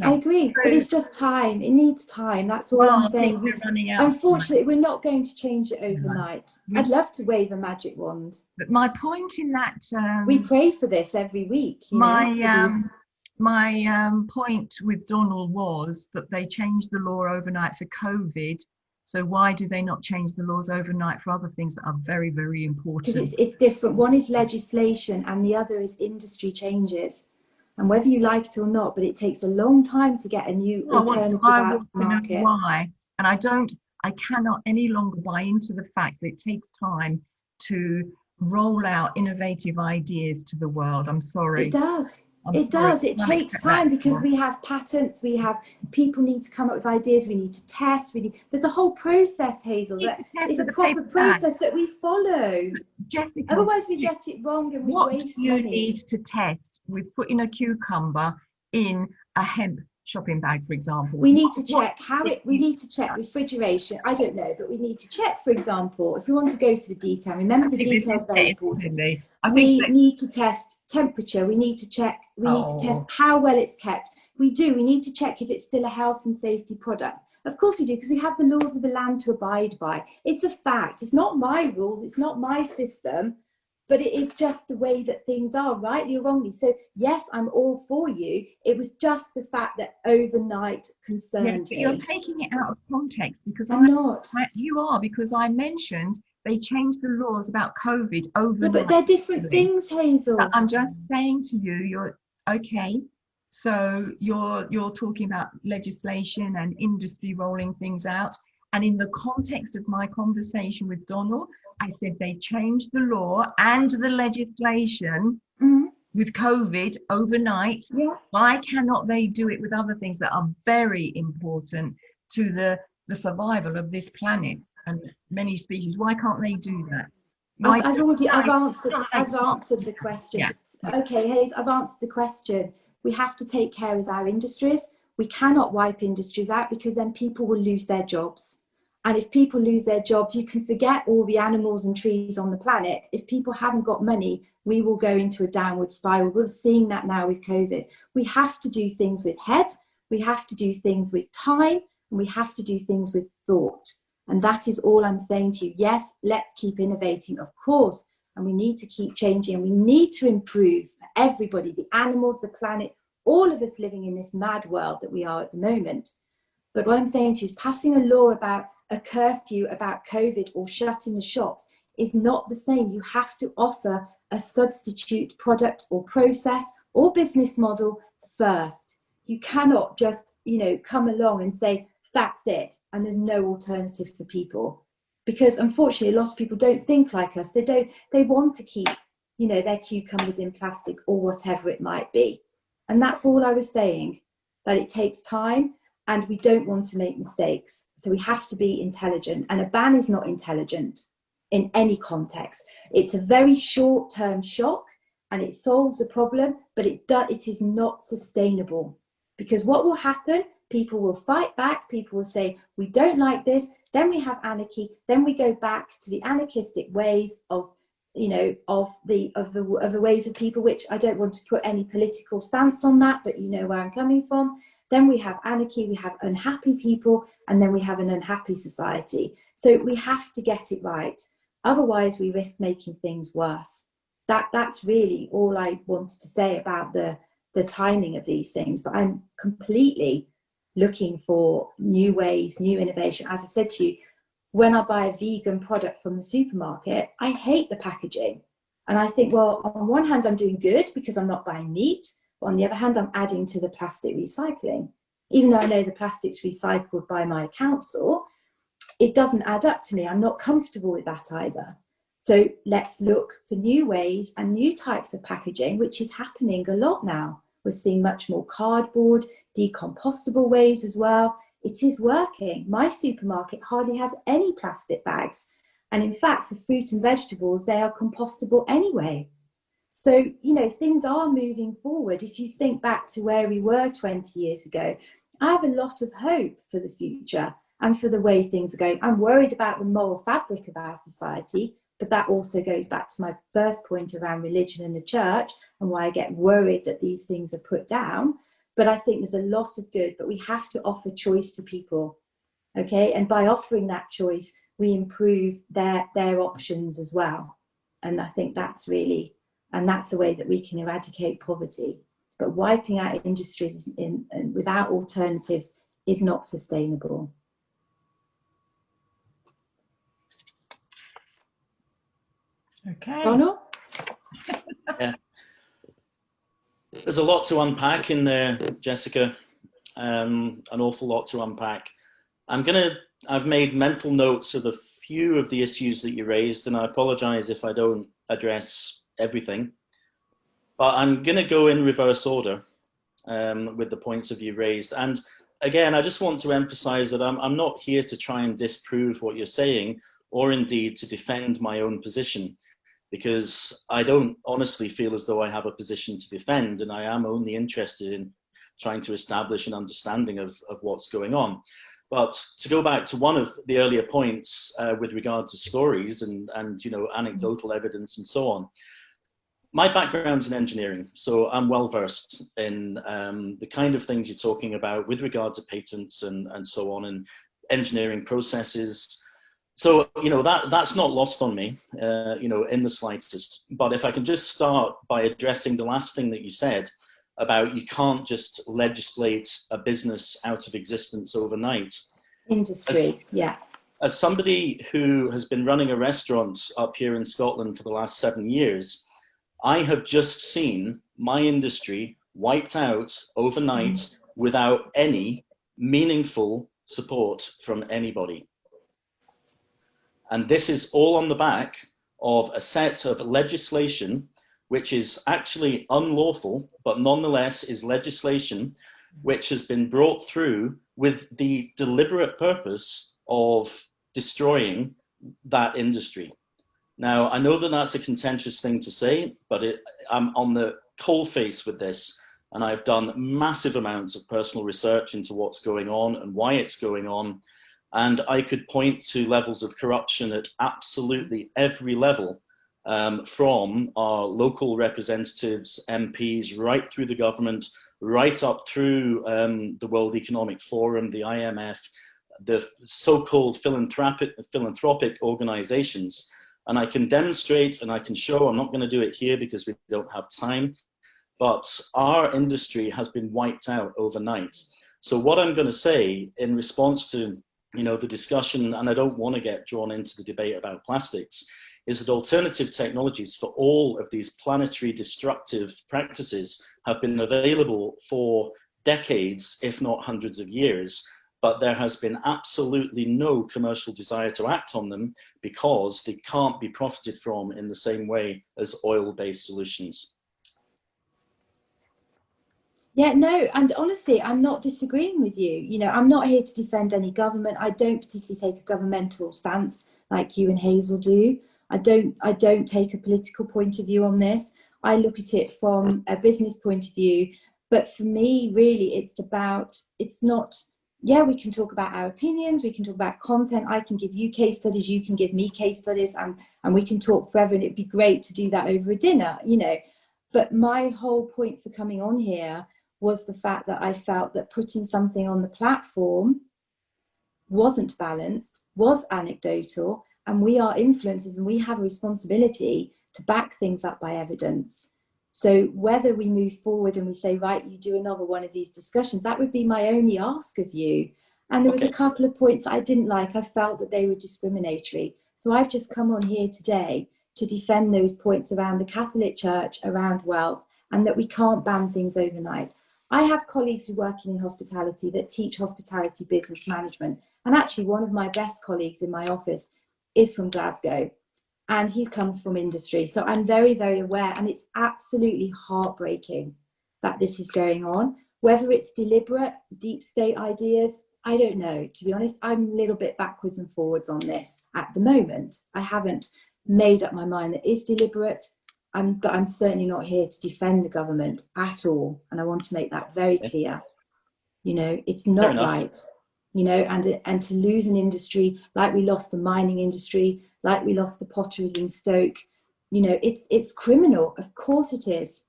I agree, but it's just time. It needs time. That's all I'm saying. Unfortunately, we're not going to change it overnight. I'd love to wave a magic wand. But my point in that... we pray for this every week. My point with Donald was that they changed the law overnight for COVID. So why do they not change the laws overnight for other things that are very, very important? Because it's different. One is legislation and the other is industry changes. And whether you like it or not, but it takes a long time to get a new alternative out of the market. Why? And I cannot any longer buy into the fact that it takes time to roll out innovative ideas to the world. I'm sorry. It does. It takes time because we have patents, people need to come up with ideas, we need to test, there's a whole process, Hazel, that is a proper process that we follow. Jessica, otherwise we get it wrong and we waste money. What do you need to test with putting a cucumber in a hemp shopping bag, for example? We need to check we need to check refrigeration. I don't know, but we need to check, for example, if we want to go to the detail, remember the details are very important. We need to test temperature, we need to check, we need to test how well it's kept. We need to check if it's still a health and safety product. Of course we do, because we have the laws of the land to abide by. It's a fact. It's not my rules, it's not my system, but it is just the way that things are, rightly or wrongly. So yes, I'm all for you. It was just the fact that overnight concerned me. You're taking it out of context, because I'm not. You are, because I mentioned they changed the laws about COVID overnight. No, but they're different things, Hazel. But I'm just saying to you, you're okay. So you're talking about legislation and industry rolling things out. And in the context of my conversation with Donald, I said they changed the law and the legislation with COVID overnight. Yeah. Why cannot they do it with other things that are very important to the survival of this planet and many species? Why can't they do that? I've answered the question. Yeah. Okay, Hayes, I've answered the question. We have to take care of our industries. We cannot wipe industries out, because then people will lose their jobs. And if people lose their jobs, you can forget all the animals and trees on the planet. If people haven't got money, we will go into a downward spiral. We're seeing that now with COVID. We have to do things with head, we have to do things with time, and we have to do things with thought. And that is all I'm saying to you. Yes, let's keep innovating, of course, and we need to keep changing, and we need to improve for everybody, the animals, the planet, all of us living in this mad world that we are at the moment. But what I'm saying to you is passing a law about a curfew about COVID or shutting the shops is not the same. You have to offer a substitute product or process or business model first. You cannot just, come along and say, that's it, and there's no alternative for people. Because unfortunately, a lot of people don't think like us. They want to keep, their cucumbers in plastic or whatever it might be. And that's all I was saying, that it takes time and we don't want to make mistakes. So we have to be intelligent, and a ban is not intelligent in any context. It's a very short-term shock and it solves the problem, but it is not sustainable. Because what will happen, people will fight back, people will say, we don't like this, then we have anarchy, then we go back to the anarchistic ways of the ways of people, which I don't want to put any political stance on that, but you know where I'm coming from. Then we have anarchy, we have unhappy people, and then we have an unhappy society. So we have to get it right. Otherwise, we risk making things worse. That's really all I wanted to say about the timing of these things. But I'm completely looking for new ways, new innovation. As I said to you, when I buy a vegan product from the supermarket, I hate the packaging. And I think, well, on one hand, I'm doing good because I'm not buying meat. But on the other hand, I'm adding to the plastic recycling. Even though I know the plastic's recycled by my council, it doesn't add up to me. I'm not comfortable with that either. So let's look for new ways and new types of packaging, which is happening a lot now. We're seeing much more cardboard, decompostable ways as well. It is working. My supermarket hardly has any plastic bags. And in fact, for fruit and vegetables, they are compostable anyway. So, things are moving forward. If you think back to where we were 20 years ago, I have a lot of hope for the future and for the way things are going. I'm worried about the moral fabric of our society, but that also goes back to my first point around religion and the church and why I get worried that these things are put down. But I think there's a lot of good, but we have to offer choice to people, okay? And by offering that choice, we improve their options as well. And I think that's really, and that's the way that we can eradicate poverty. But wiping out industries without alternatives is not sustainable. Okay. Donald? Yeah. There's a lot to unpack in there, Jessica. An awful lot to unpack. I've made mental notes of a few of the issues that you raised, and I apologize if I don't address everything. But I'm going to go in reverse order with the points of you raised. And again, I just want to emphasize that I'm not here to try and disprove what you're saying, or indeed to defend my own position, because I don't honestly feel as though I have a position to defend, and I am only interested in trying to establish an understanding of what's going on. But to go back to one of the earlier points with regard to stories and anecdotal evidence and so on, my background's in engineering, so I'm well versed in the kind of things you're talking about with regard to patents and so on, and engineering processes. So, that's not lost on me, in the slightest. But if I can just start by addressing the last thing that you said about you can't just legislate a business out of existence overnight. Industry, yeah. As somebody who has been running a restaurant up here in Scotland for the last 7 years, I have just seen my industry wiped out overnight without any meaningful support from anybody. And this is all on the back of a set of legislation which is actually unlawful, but nonetheless is legislation which has been brought through with the deliberate purpose of destroying that industry. Now, I know that that's a contentious thing to say, but I'm on the coalface with this, and I've done massive amounts of personal research into what's going on and why it's going on. And I could point to levels of corruption at absolutely every level, from our local representatives, MPs, right through the government, right up through the World Economic Forum, the IMF, the so-called philanthropic organizations. And I can demonstrate and I can show, I'm not going to do it here because we don't have time, but our industry has been wiped out overnight. So what I'm going to say in response to you know, the discussion, and I don't want to get drawn into the debate about plastics, is that alternative technologies for all of these planetary destructive practices have been available for decades, if not hundreds of years, but there has been absolutely no commercial desire to act on them because they can't be profited from in the same way as oil-based solutions. Yeah, no, and honestly, I'm not disagreeing with you. You know, I'm not here to defend any government. I don't particularly take a governmental stance like you and Hazel do. I don't take a political point of view on this. I look at it from a business point of view. But for me, really, it's not, yeah, we can talk about our opinions, we can talk about content. I can give you case studies, you can give me case studies, and we can talk forever, and it'd be great to do that over a dinner, you know. But my whole point for coming on here was the fact that I felt that putting something on the platform wasn't balanced, was anecdotal, and we are influencers and we have a responsibility to back things up by evidence. So whether we move forward and we say, right, you do another one of these discussions, that would be my only ask of you. And there was a couple of points I didn't like. I felt that they were discriminatory. So I've just come on here today to defend those points around the Catholic Church, around wealth, and that we can't ban things overnight. I have colleagues who work in hospitality that teach hospitality business management. And actually one of my best colleagues in my office is from Glasgow, and he comes from industry. So I'm very, very aware, and it's absolutely heartbreaking that this is going on. Whether it's deliberate, deep state ideas, I don't know. To be honest, I'm a little bit backwards and forwards on this at the moment. I haven't made up my mind that it's deliberate. But I'm certainly not here to defend the government at all. And I want to make that very clear. You know, it's not right, you know, and to lose an industry like we lost the mining industry, like we lost the potteries in Stoke, you know, it's criminal. Of course it is.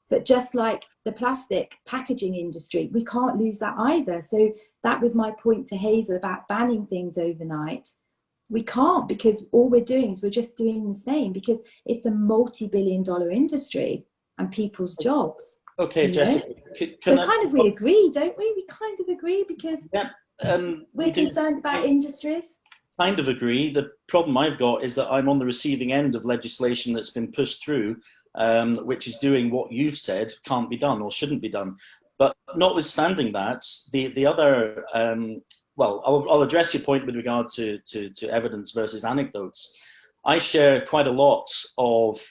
But just like the plastic packaging industry, we can't lose that either. So that was my point to Hazel about banning things overnight. We can't, because all we're doing is we're just doing the same, because it's a multi-billion-dollar industry and people's jobs. Okay, Jessica. So kind of we agree, don't we? We kind of agree, because we're concerned about industries. Kind of agree. The problem I've got is that I'm on the receiving end of legislation that's been pushed through, which is doing what you've said can't be done or shouldn't be done. But notwithstanding that, the other well, I'll address your point with regard to evidence versus anecdotes. I share quite a lot of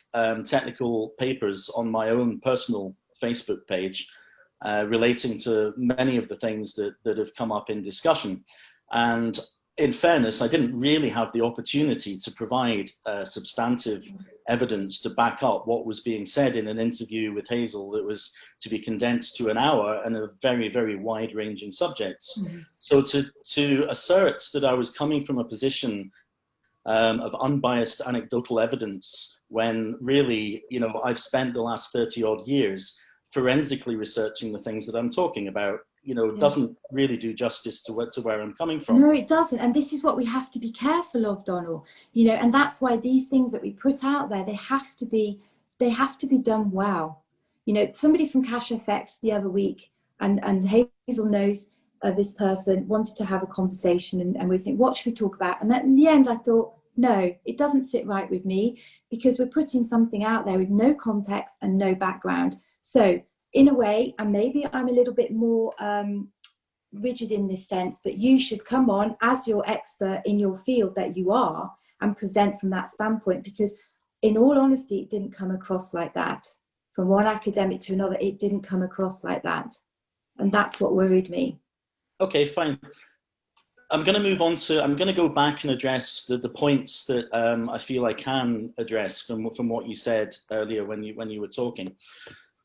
technical papers on my own personal Facebook page relating to many of the things that have come up in discussion. And in fairness, I didn't really have the opportunity to provide substantive evidence to back up what was being said in an interview with Hazel that was to be condensed to an hour and a very, very wide-ranging subjects. Mm-hmm. So to assert that I was coming from a position of unbiased anecdotal evidence, when really, you know, I've spent the last 30-odd years forensically researching the things that I'm talking about, you know, doesn't really do justice to where I'm coming from. No, it doesn't. And this is what we have to be careful of, Donald. You know, and that's why these things that we put out there, they have to be done well. You know, somebody from Cash FX the other week, and Hazel knows this person, wanted to have a conversation, and we think, what should we talk about? And then in the end, I thought, no, it doesn't sit right with me, because we're putting something out there with no context and no background. So in a way, and maybe I'm a little bit more rigid in this sense, but you should come on as your expert in your field that you are and present from that standpoint, because in all honesty, it didn't come across like that. From one academic to another, it didn't come across like that. And that's what worried me. Okay, fine. I'm going to move on to, I'm going to go back and address the points that I feel I can address from what you said earlier when you were talking.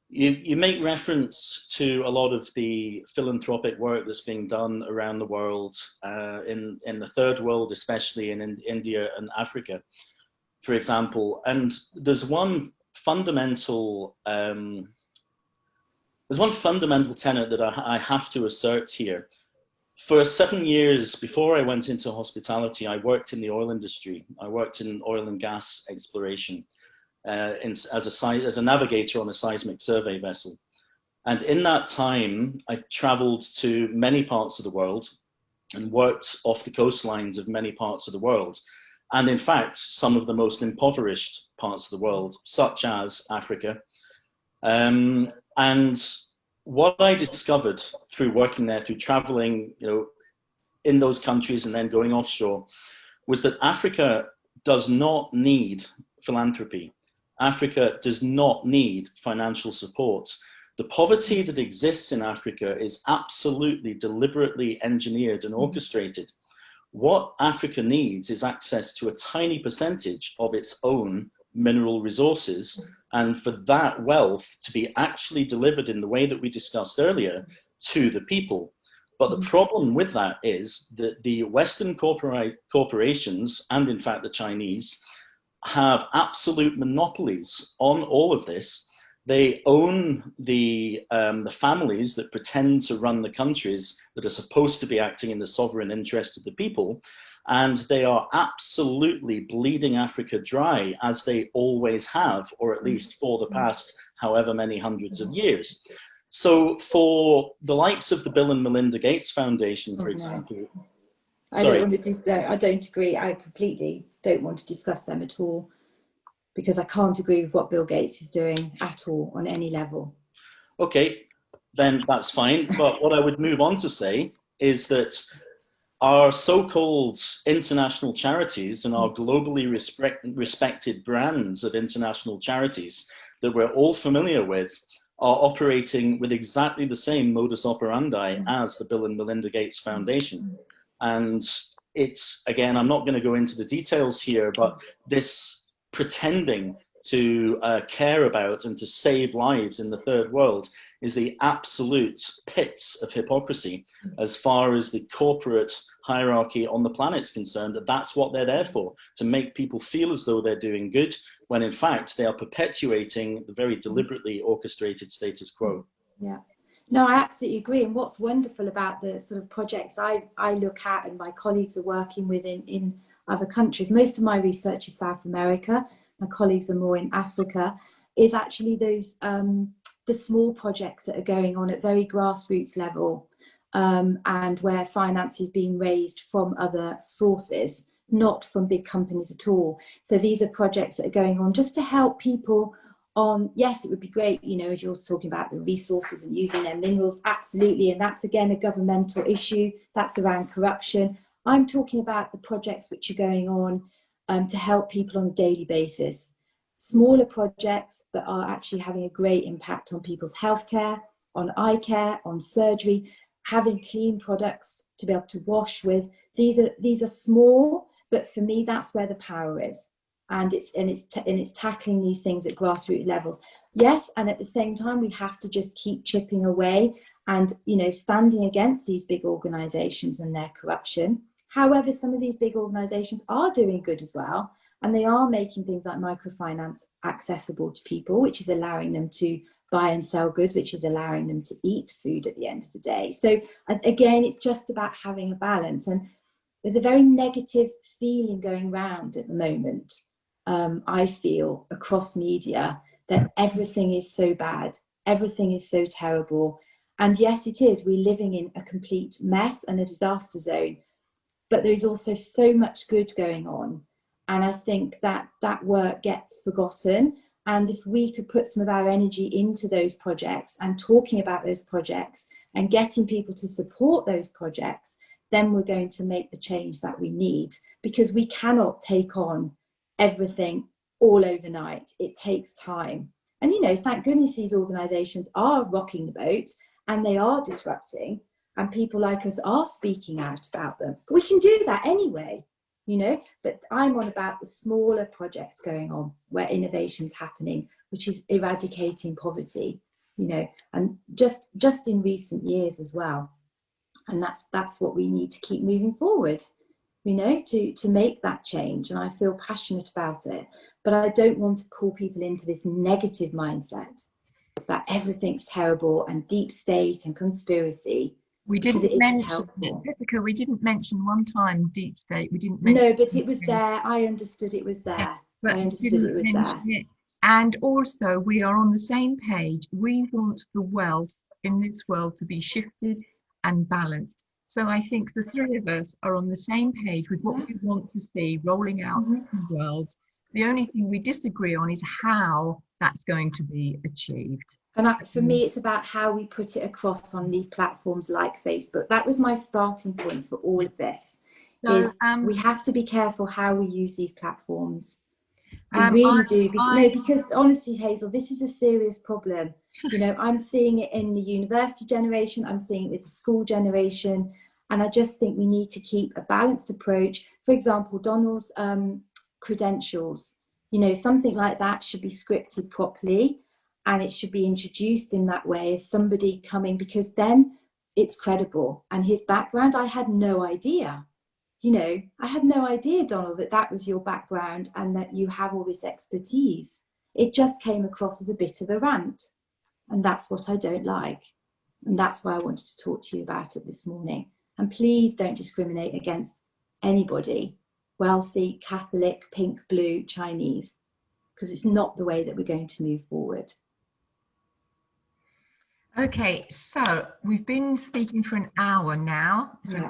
You make reference to a lot of the philanthropic work that's being done around the world, in the third world, especially in India and Africa, for example. And there's one fundamental tenet that I have to assert here. For 7 years before I went into hospitality, I worked in the oil industry. I worked in oil and gas exploration. As a navigator on a seismic survey vessel. And in that time, I traveled to many parts of the world, and worked off the coastlines of many parts of the world. And in fact, some of the most impoverished parts of the world, such as Africa. And what I discovered through working there, through traveling, in those countries and then going offshore, was that Africa does not need philanthropy. Africa does not need financial support. The poverty that exists in Africa is absolutely deliberately engineered and orchestrated. What Africa needs is access to a tiny percentage of its own mineral resources, and for that wealth to be actually delivered in the way that we discussed earlier to the people. But the problem with that is that the Western corporations, and in fact the Chinese, have absolute monopolies on all of this. They own the families that pretend to run the countries that are supposed to be acting in the sovereign interest of the people. And they are absolutely bleeding Africa dry, as they always have, or at least for the past however many hundreds of years. So for the likes of the Bill and Melinda Gates Foundation, for example. I don't agree. I completely don't want to discuss them at all, because I can't agree with what Bill Gates is doing at all on any level. Okay, then that's fine. But what I would move on to say is that our so-called international charities and our globally respected brands of international charities that we're all familiar with are operating with exactly the same modus operandi as the Bill and Melinda Gates Foundation. And it's, again, I'm not going to go into the details here, but this pretending to care about and to save lives in the third world is the absolute pits of hypocrisy as far as the corporate hierarchy on the planet's concerned. That's what they're there for, to make people feel as though they're doing good, when in fact they are perpetuating the very deliberately orchestrated status quo. Yeah. No, I absolutely agree. And what's wonderful about the sort of projects I look at and my colleagues are working with in other countries, most of my research is South America, my colleagues are more in Africa, is actually those the small projects that are going on at very grassroots level, and where finance is being raised from other sources, not from big companies at all. So these are projects that are going on just to help people on, yes, it would be great, as you're talking about the resources and using their minerals, absolutely. And that's, again, a governmental issue. That's around corruption. I'm talking about the projects which are going on to help people on a daily basis. Smaller projects that are actually having a great impact on people's healthcare, on eye care, on surgery, having clean products to be able to wash with. These are small, but for me, that's where the power is. And it's tackling these things at grassroots levels. Yes, and at the same time, we have to just keep chipping away and standing against these big organisations and their corruption. However, some of these big organisations are doing good as well, and they are making things like microfinance accessible to people, which is allowing them to buy and sell goods, which is allowing them to eat food at the end of the day. So again, it's just about having a balance. And there's a very negative feeling going around at the moment. I feel across media that everything is so bad, everything is so terrible. And yes, it is. We're living in a complete mess and a disaster zone, but there is also so much good going on. And I think that work gets forgotten. And if we could put some of our energy into those projects and talking about those projects and getting people to support those projects, then we're going to make the change that we need, because we cannot take on everything all overnight. It takes time. And, thank goodness these organisations are rocking the boat and they are disrupting, and people like us are speaking out about them. But we can do that anyway, but I'm on about the smaller projects going on where innovation's happening, which is eradicating poverty, and just in recent years as well. And that's what we need to keep moving forward, to make that change. And I feel passionate about it, but I don't want to call people into this negative mindset that everything's terrible and deep state and conspiracy. We didn't mention, Jessica, we didn't mention one time deep state. We didn't mention. No, but it was there. I understood it was there. Yeah, I understood it was there. And also, we are on the same page. We want the wealth in this world to be shifted and balanced. So I think the three of us are on the same page with what we want to see rolling out in the world. The only thing we disagree on is how that's going to be achieved. And for me, it's about how we put it across on these platforms like Facebook. That was my starting point for all of this. So We have to be careful how we use these platforms. We really do. No, because honestly, Hazel, this is a serious problem. You know, I'm seeing it in the university generation. I'm seeing it with the school generation. And I just think we need to keep a balanced approach. For example, Donald's credentials, you know, something like that should be scripted properly. And it should be introduced in that way as somebody coming, because then it's credible. And his background, I had no idea. You know, I had no idea, Donald, that that was your background and that you have all this expertise. It just came across as a bit of a rant. And that's what I don't like. And that's why I wanted to talk to you about it this morning. And please don't discriminate against anybody, wealthy, Catholic, pink, blue, Chinese, because it's not the way that we're going to move forward. Okay, so we've been speaking for an hour now. So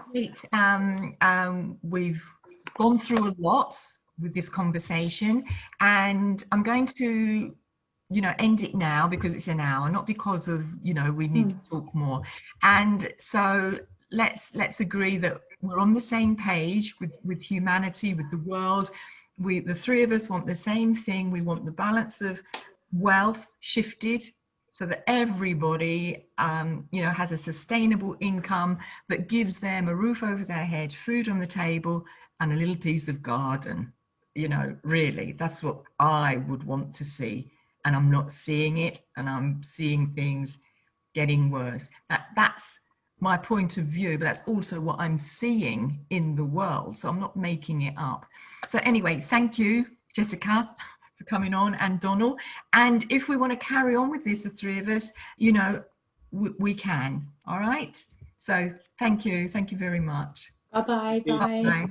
we've gone through a lot with this conversation, and I'm going to, you know, end it now because it's an hour, not because of, you know, we need to talk more. And so let's agree that we're on the same page with humanity, with the world. The three of us want the same thing. We want the balance of wealth shifted, so that everybody, you know, has a sustainable income that gives them a roof over their head, food on the table, and a little piece of garden. You know, really, that's what I would want to see. And I'm not seeing it, and I'm seeing things getting worse. That's my point of view, but that's also what I'm seeing in the world. So I'm not making it up. So anyway, thank you, Jessica, for coming on, and Donald. And if we want to carry on with this, the three of us, you know, we can. All right. So thank you very much. Bye-bye. Bye. Bye.